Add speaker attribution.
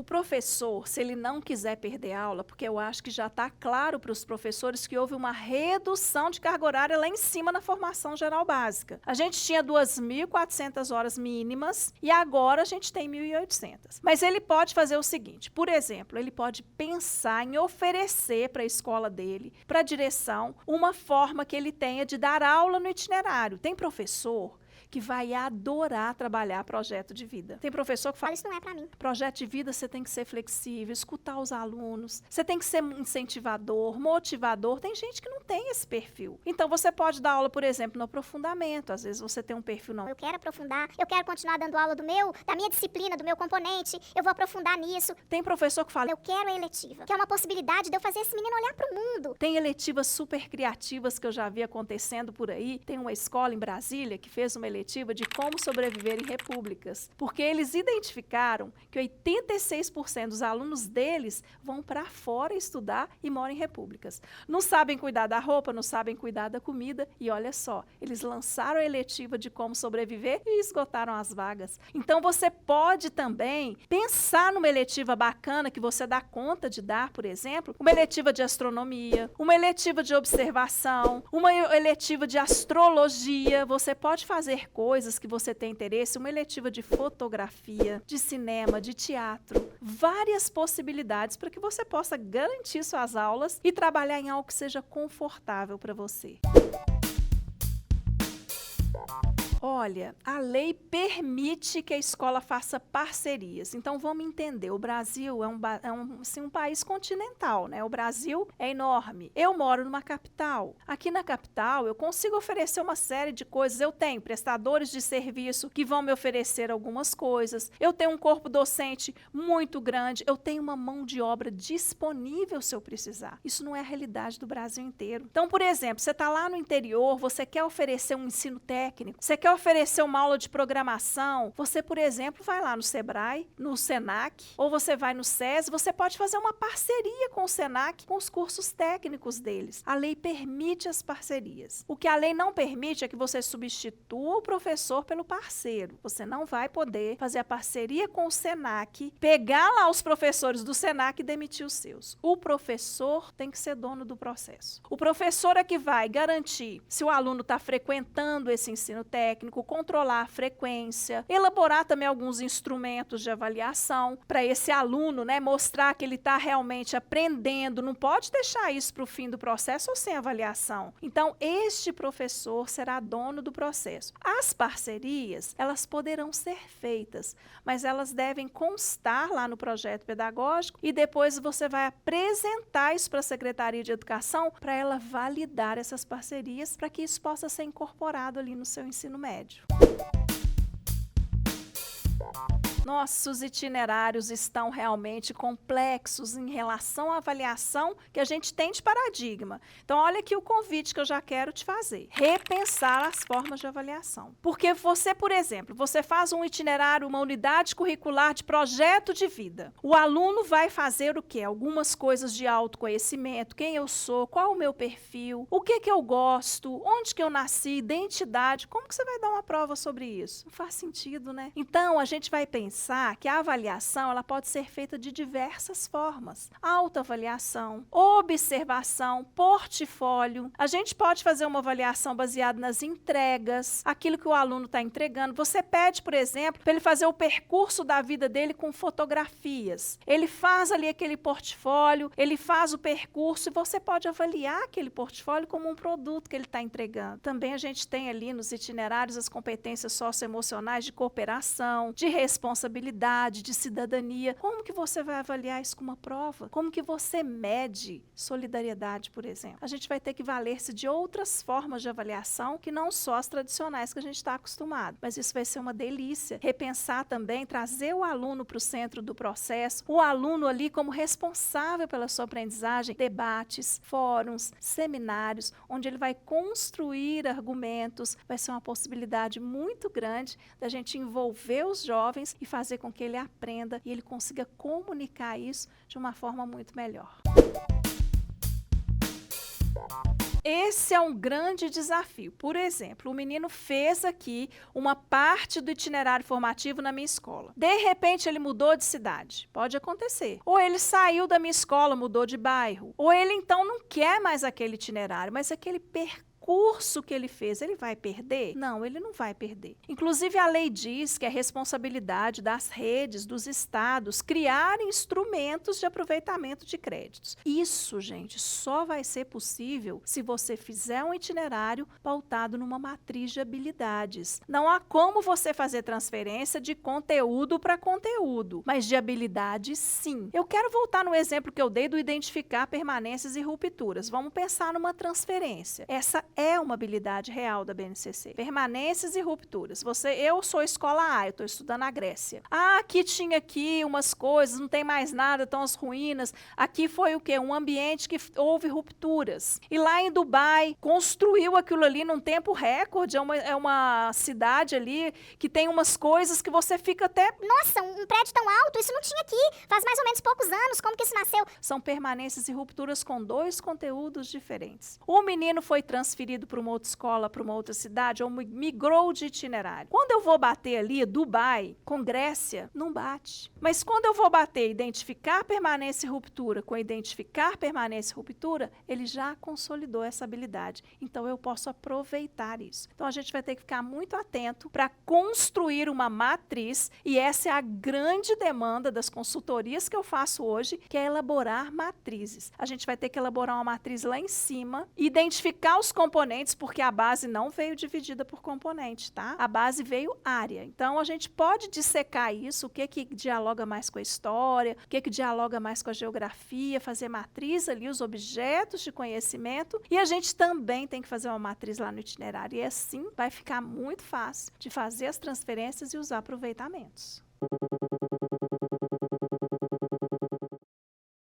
Speaker 1: professor, se ele não quiser perder aula, porque eu acho que já está claro para os professores que houve uma redução de carga horária lá em cima na formação geral básica. A gente tinha 2.400 horas mínimas e agora a gente tem 1.800. Mas ele pode fazer o seguinte, por exemplo, ele pode pensar em oferecer para a escola dele, para a direção, uma forma que ele tenha de dar aula no itinerário. Tem professor que vai adorar trabalhar projeto de vida. Tem professor que fala,
Speaker 2: Isso não é para mim.
Speaker 1: projeto de vida você tem que ser flexível, escutar os alunos, você tem que ser incentivador, motivador. Tem gente que não tem esse perfil. Então você pode dar aula, por exemplo, no aprofundamento. Às vezes você tem um perfil não.
Speaker 2: Eu quero aprofundar, eu quero continuar dando aula da minha disciplina, do meu componente, eu vou aprofundar nisso.
Speaker 1: Tem professor que fala,
Speaker 2: Eu quero a eletiva, que é uma possibilidade de eu fazer esse menino olhar para o mundo.
Speaker 1: tem eletivas super criativas que eu já vi acontecendo por aí. Tem uma escola em Brasília que fez uma eletiva de como sobreviver em repúblicas, porque eles identificaram que 86% dos alunos deles vão para fora estudar e moram em repúblicas. Não sabem cuidar da roupa, não sabem cuidar da comida e olha só, eles lançaram a eletiva de como sobreviver e esgotaram as vagas. Então você pode também pensar numa eletiva bacana que você dá conta de dar, por exemplo, uma eletiva de astronomia, uma eletiva de observação, uma eletiva de astrologia. Você pode fazer coisas que você tem interesse, uma eletiva de fotografia, de cinema, de teatro, várias possibilidades para que você possa garantir suas aulas e trabalhar em algo que seja confortável para você. Olha, a lei permite que a escola faça parcerias. Então, vamos entender, o Brasil é um país continental, né? O Brasil é enorme. Eu moro numa capital. Aqui na capital, eu consigo oferecer uma série de coisas. Eu tenho prestadores de serviço que vão me oferecer algumas coisas. Eu tenho um corpo docente muito grande. Eu tenho uma mão de obra disponível se eu precisar. Isso não é a realidade do Brasil inteiro. Então, por exemplo, você está lá no interior, você quer oferecer um ensino técnico, você quer oferecer uma aula de programação, você, por exemplo, vai lá no Sebrae, no Senac, ou você vai no SESI, você pode fazer uma parceria com o Senac, com os cursos técnicos deles. A lei permite as parcerias. O que a lei não permite é que você substitua o professor pelo parceiro. Você não vai poder fazer a parceria com o Senac, pegar lá os professores do Senac e demitir os seus. O professor tem que ser dono do processo. O professor é que vai garantir se o aluno está frequentando esse ensino técnico, controlar a frequência, elaborar também alguns instrumentos de avaliação para esse aluno, né, mostrar que ele está realmente aprendendo. Não pode deixar isso para o fim do processo ou sem avaliação. Então, este professor será dono do processo. As parcerias, elas poderão ser feitas, mas elas devem constar lá no projeto pedagógico e depois você vai apresentar isso para a Secretaria de Educação para ela validar essas parcerias para que isso possa ser incorporado ali no seu ensino médio. Nossos itinerários estão realmente complexos em relação à avaliação que a gente tem de paradigma. Então, olha aqui o convite que eu já quero te fazer. Repensar as formas de avaliação. Porque você, por exemplo, você faz um itinerário, uma unidade curricular de projeto de vida. O aluno vai fazer o quê? Algumas coisas de autoconhecimento, quem eu sou, qual o meu perfil, o que eu gosto, onde que eu nasci, identidade. Como que você vai dar uma prova sobre isso? Não faz sentido, né? Então, a gente vai pensar que a avaliação ela pode ser feita de diversas formas. Autoavaliação, observação, portfólio. A gente pode fazer uma avaliação baseada nas entregas, aquilo que o aluno está entregando. Você pede, por exemplo, para ele fazer o percurso da vida dele com fotografias. Ele faz ali aquele portfólio, ele faz o percurso e você pode avaliar aquele portfólio como um produto que ele está entregando. Também a gente tem ali nos itinerários as competências socioemocionais de cooperação, de responsabilidade, de cidadania. Como que você vai avaliar isso com uma prova? Como que você mede solidariedade, por exemplo? A gente vai ter que valer-se de outras formas de avaliação que não só as tradicionais que a gente está acostumado. Mas isso vai ser uma delícia. Repensar também, trazer o aluno para o centro do processo, o aluno ali como responsável pela sua aprendizagem, debates, fóruns, seminários, onde ele vai construir argumentos. Vai ser uma possibilidade muito grande da gente envolver os jovens e fazer com que ele aprenda e ele consiga comunicar isso de uma forma muito melhor. esse é um grande desafio. Por exemplo, o menino fez aqui uma parte do itinerário formativo na minha escola. De repente, ele mudou de cidade. Pode acontecer. Ou ele saiu da minha escola, mudou de bairro. Ou ele, então, não quer mais aquele itinerário, mas aquele percurso que ele fez, ele vai perder? Não, ele não vai perder. Inclusive, a lei diz que é responsabilidade das redes, dos estados, criar instrumentos de aproveitamento de créditos. Isso, gente, só vai ser possível se você fizer um itinerário pautado numa matriz de habilidades. Não há como você fazer transferência de conteúdo para conteúdo, mas de habilidades, sim. Eu quero voltar no exemplo que eu dei do identificar permanências e rupturas. Vamos pensar numa transferência. Essa é uma habilidade real da BNCC. Permanências e rupturas. Eu sou escola A, eu estou estudando a Grécia. Ah, aqui tinha umas coisas, não tem mais nada, estão as ruínas. Aqui foi o quê? Um ambiente que houve rupturas. E lá em Dubai, construiu aquilo ali num tempo recorde. É uma cidade ali que tem umas coisas que você fica até...
Speaker 2: Nossa, um prédio tão alto, isso não tinha aqui. Faz mais ou menos poucos anos, como que isso nasceu?
Speaker 1: São permanências e rupturas com 2 conteúdos diferentes. O menino foi transferido para uma outra escola, para uma outra cidade, ou migrou de itinerário. Quando eu vou bater ali, Dubai, com Grécia, não bate. Mas quando eu vou bater identificar permanência e ruptura com identificar permanência e ruptura, ele já consolidou essa habilidade. Então, eu posso aproveitar isso. Então, a gente vai ter que ficar muito atento para construir uma matriz, e essa é a grande demanda das consultorias que eu faço hoje, que é elaborar matrizes. A gente vai ter que elaborar uma matriz lá em cima, identificar os componentes, porque a base não veio dividida por componente, tá? A base veio área. Então, a gente pode dissecar isso, o que dialoga mais com a história, o que dialoga mais com a geografia, fazer matriz ali, os objetos de conhecimento, e a gente também tem que fazer uma matriz lá no itinerário, e assim vai ficar muito fácil de fazer as transferências e os aproveitamentos.